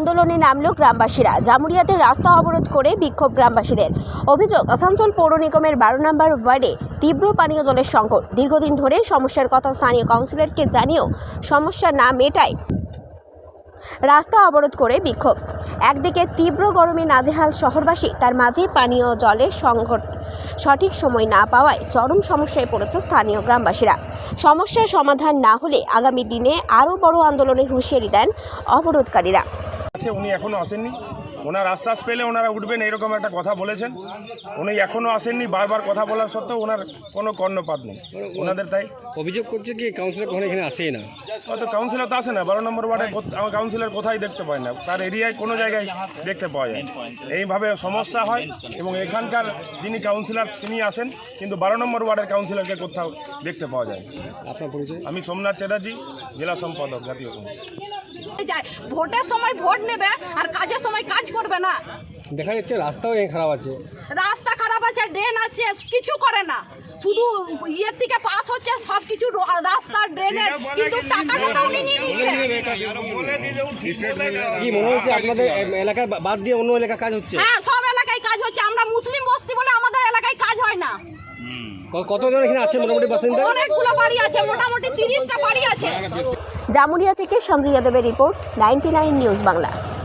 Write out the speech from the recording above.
আন্দোলনে নামল গ্রামবাসীরা। জামুরিয়াতে রাস্তা অবরোধ করে বিক্ষোভ গ্রামবাসীদের। অভিযোগ, আসানসোল পৌর নিগমের 12 নম্বর ওয়ার্ডে তীব্র পানীয় জলের সংকট। দীর্ঘদিন ধরে সমস্যার কথা স্থানীয় কাউন্সিলরকে জানিয়েও সমস্যা না মেটায় রাস্তা অবরোধ করে বিক্ষোভ। একদিকে তীব্র গরমে নাজেহাল শহরবাসী, তার মাঝে পানীয় জলের সংকট সঠিক সময় না পাওয়ায় চরম সমস্যায় পড়েছে স্থানীয় গ্রামবাসীরা। সমস্যার সমাধান না হলে আগামী দিনে আরও বড় আন্দোলনের হুঁশিয়ারি দেন অবরোধকারীরা। উনি এখনো আসেননি, ওনার আশ্বাস পেলে ওনারা উঠবেন এরকম একটা কথা বলেছেন। উনি এখনো আসেননি, বারবার কথা বলার সত্ত্বেও ওনার কোনো কর্ণপাত নেই ওনাদের। তাই অভিযোগ করছে কি কাউন্সিলর কখনো এখানে আসেই না। হয়তো কাউন্সিলর তো আসে না, 12 নম্বর ওয়ার্ডে আমার কাউন্সিলর কোথায় দেখতে পায় না, তার এরিয়ায় কোনো জায়গায় দেখতে পাওয়া যায়। এইভাবে সমস্যা হয় এবং এখানকার যিনি কাউন্সিলর তিনি আসেন, কিন্তু 12 নম্বর ওয়ার্ডের কাউন্সিলরকে কোথাও দেখতে পাওয়া যায়। আপনার পরিচয়? আমি সোমনাথ চ্যাটার্জি, জেলা সম্পাদক, জাতীয় কংগ্রেস। ভোটের সময় ভোট নেবে আর কাজের সময় কাজ করবে না। দেখা যাচ্ছে রাস্তাও খারাপ আছে, রাস্তা খারাপ আছে, ড্রেন আছে, কিছু করে না। শুধু ইয়ের থেকে পাস হচ্ছে সব কিছু, রাস্তা ড্রেনের, কিন্তু টাকাটা তো উনি নিয়ে নিচ্ছে। কি মনে হচ্ছে আপনাদের এলাকায় বাদ দিয়ে অন্য এলাকায় কাজ হচ্ছে? হ্যাঁ, সব এলাকায় কাজ হচ্ছে। আমরা মুসলিম বস্তি বলে আমাদের এলাকায় কাজ হয় না। কতজন এখানে আছে মোটামুটি বাসিন্দা? অনেকগুলো বাড়ি আছে, মোটামুটি 30টা বাড়ি আছে। জামুরিয়া থেকে সঞ্জয় যাদবের রিপোর্ট, 99 নিউজ বাংলা।